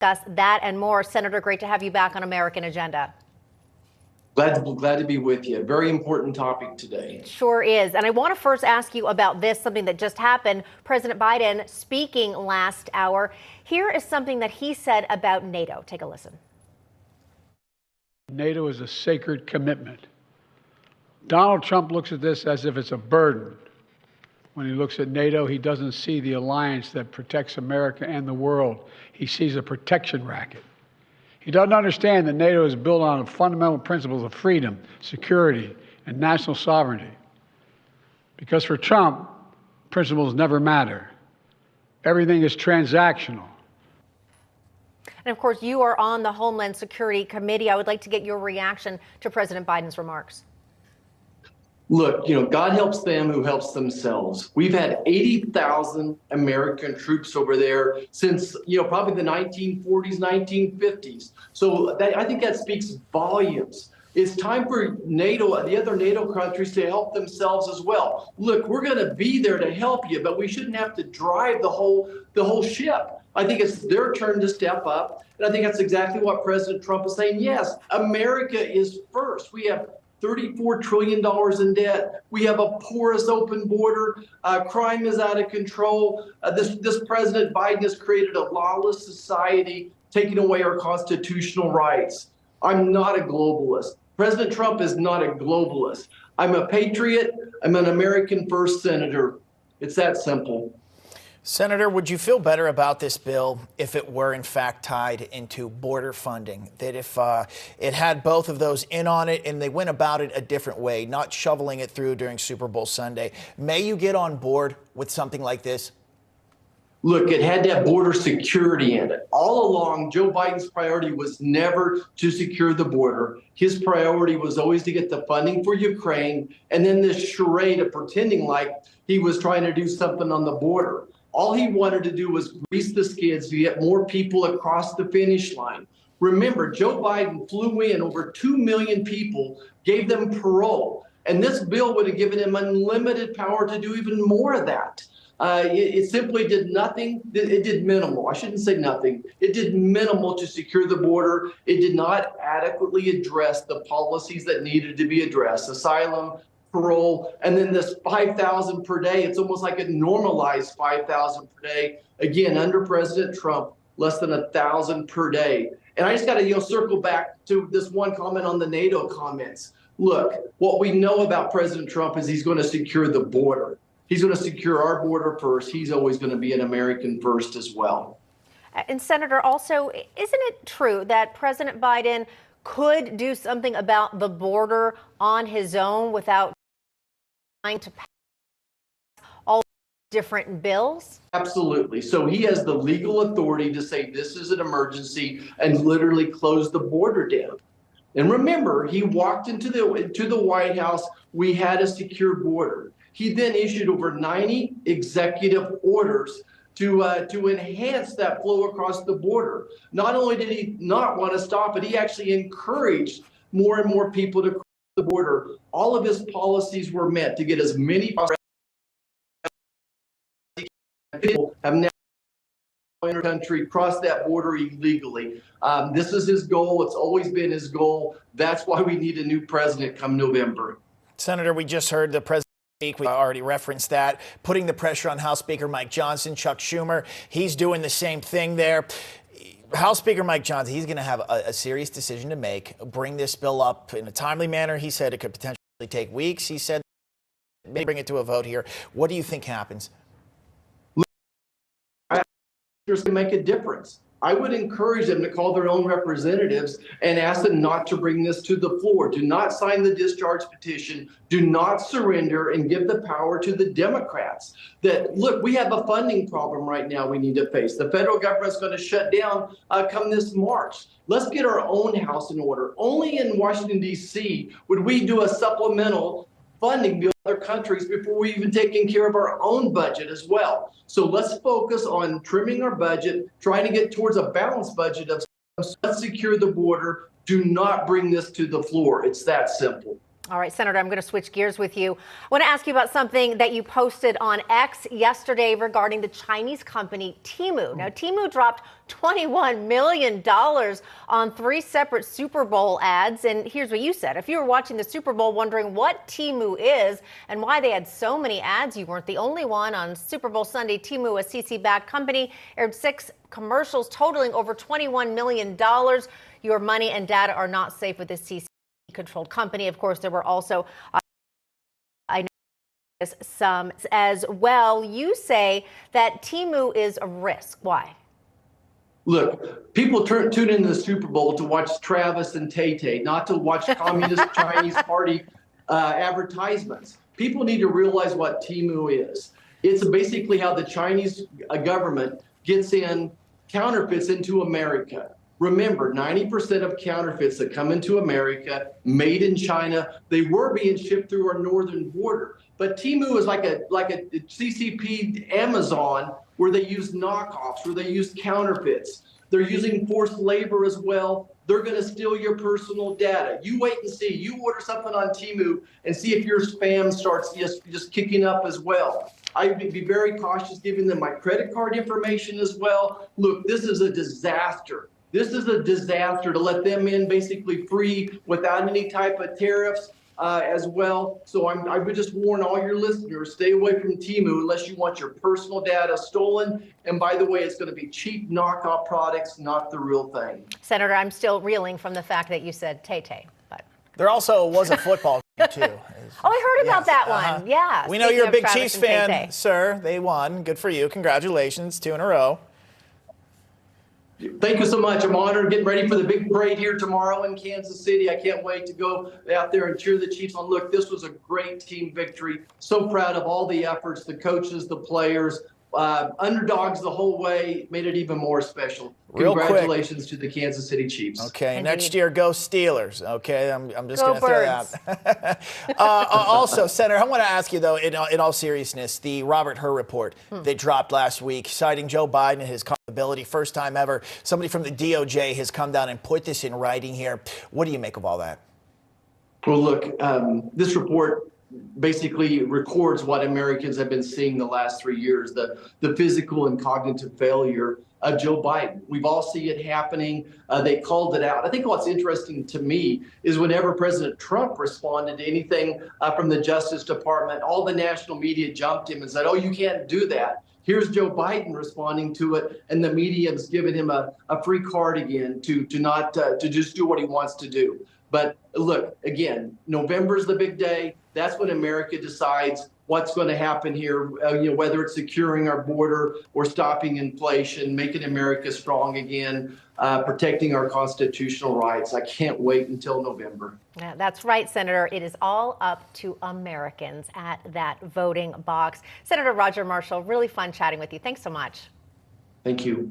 Discuss that and more. Senator, great to have you back on American Agenda. Glad to be with you. Very important topic today. Sure is. And I want to first ask you about this, something that just happened. President Biden speaking last hour. Here is something that he said about NATO. Take a listen. NATO is a sacred commitment. Donald Trump looks at this as if it's a burden. When he looks at NATO, he doesn't see the alliance that protects America and the world. He sees a protection racket. He doesn't understand that NATO is built on fundamental principles of freedom, security, and national sovereignty. Because for Trump, principles never matter. Everything is transactional. And of course, you are on the Homeland Security Committee. I would like to get your reaction to President Biden's remarks. Look, God helps them who helps themselves. We've had 80,000 American troops over there since, probably the 1940s, 1950s. So I think that speaks volumes. It's time for NATO, the other NATO countries, to help themselves as well. Look, we're going to be there to help you, but we shouldn't have to drive the whole ship. I think it's their turn to step up. And I think that's exactly what President Trump is saying. Yes, America is first. We have $34 trillion in debt. We have a porous open border. Crime is out of control. This President Biden has created a lawless society, taking away our constitutional rights. I'm not a globalist. President Trump is not a globalist. I'm a patriot. I'm an American first senator. It's that simple. Senator, would you feel better about this bill if it were in fact tied into border funding? That if it had both of those in on it and they went about it a different way, not shoveling it through during Super Bowl Sunday, may you get on board with something like this? Look, it had to have border security in it. All along, Joe Biden's priority was never to secure the border. His priority was always to get the funding for Ukraine, and then this charade of pretending like he was trying to do something on the border. All he wanted to do was grease the skids to get more people across the finish line. Remember, Joe Biden flew in over 2 million people, gave them parole, and this bill would have given him unlimited power to do even more of that. It simply did nothing. It did minimal. I shouldn't say nothing. It did minimal to secure the border. It did not adequately address the policies that needed to be addressed: asylum, parole, and then this 5,000 per day. It's almost like a normalized 5,000 per day. Again, under President Trump, less than 1,000 per day. And I just got to circle back to this one comment on the NATO comments. Look, what we know about President Trump is he's going to secure the border. He's going to secure our border first. He's always going to be an American first as well. And Senator, also, isn't it true that President Biden could do something about the border on his own without trying to pass all different bills? Absolutely. So he has the legal authority to say this is an emergency and literally close the border down. And remember, he walked into the White House. We had a secure border. He then issued over 90 executive orders to enhance that flow across the border. Not only did he not want to stop it, he actually encouraged more and more people to cross the border. All of his policies were meant to get as many people have now in our country cross that border illegally. This is his goal. It's always been his goal. That's why we need a new president come November. Senator, we just heard the president. We already referenced that, putting the pressure on House Speaker Mike Johnson. Chuck Schumer, he's doing the same thing there. House Speaker Mike Johnson, he's going to have a serious decision to make, bring this bill up in a timely manner. He said it could potentially take weeks. He said maybe bring it to a vote here. What do you think happens? There's going to make a difference. I would encourage them to call their own representatives and ask them not to bring this to the floor. Do not sign the discharge petition. Do not surrender and give the power to the Democrats. That, look, we have a funding problem right now we need to face. The federal government's going to shut down come this March. Let's get our own house in order. Only in Washington, D.C. would we do a supplemental funding bill to other countries before we even taking care of our own budget as well. So let's focus on trimming our budget, trying to get towards a balanced budget of let's secure the border. Do not bring this to the floor. It's that simple. All right, Senator, I'm going to switch gears with you. I want to ask you about something that you posted on X yesterday regarding the Chinese company Temu. Now, Temu dropped $21 million on 3 separate Super Bowl ads. And here's what you said. If you were watching the Super Bowl wondering what Temu is and why they had so many ads, you weren't the only one. On Super Bowl Sunday, Temu, a CC-backed company, aired 6 commercials totaling over $21 million. Your money and data are not safe with this CC-controlled company. Of course, there were also I know some as well. You say that Temu is a risk. Why? Look, people tune into the Super Bowl to watch Travis and Tay-Tay, not to watch Communist Chinese Party advertisements. People need to realize what Temu is. It's basically how the Chinese government gets in counterfeits into America. Remember, 90% of counterfeits that come into America, made in China, they were being shipped through our northern border. But Temu is like a CCP Amazon, where they use knockoffs, where they use counterfeits. They're using forced labor as well. They're going to steal your personal data. You wait and see. You order something on Temu and see if your spam starts just kicking up as well. I would be very cautious giving them my credit card information as well. Look, this is a disaster. This is a disaster to let them in basically free without any type of tariffs as well. So I would just warn all your listeners, stay away from Temu unless you want your personal data stolen. And by the way, it's going to be cheap knockoff products, not the real thing. Senator, I'm still reeling from the fact that you said Tay-Tay. But there also was a football game, too. Oh, I heard about that one. Yeah. We know Speaking you're a of big Travis Chiefs and fan, Tay-Tay. sir. They won. Good for you. Congratulations. 2 in a row. Thank you so much. I'm honored, getting ready for the big parade here tomorrow in Kansas City. I can't wait to go out there and cheer the Chiefs on. Look, this was a great team victory. So proud of all the efforts, the coaches, the players, underdogs the whole way, made it even more special. Congratulations to the Kansas City Chiefs. Okay, Indeed. Next year, go Steelers. Okay, I'm just Go going to throw that. Also, Senator, I want to ask you, though, in all seriousness, the Robert Hur report that dropped last week, citing Joe Biden and his culpability, first time ever, somebody from the DOJ has come down and put this in writing here. What do you make of all that? Well, look, this report basically records what Americans have been seeing the last 3 years, the physical and cognitive failure of Joe Biden. We've all seen it happening. They called it out. I think what's interesting to me is whenever President Trump responded to anything from the Justice Department, all the national media jumped him and said, oh, you can't do that. Here's Joe Biden responding to it, and the media has given him a free card again to just do what he wants to do. But look, again, November's the big day. That's when America decides what's going to happen here, whether it's securing our border or stopping inflation, making America strong again, protecting our constitutional rights. I can't wait until November. Yeah, that's right, Senator. It is all up to Americans at that voting box. Senator Roger Marshall, really fun chatting with you. Thanks so much. Thank you.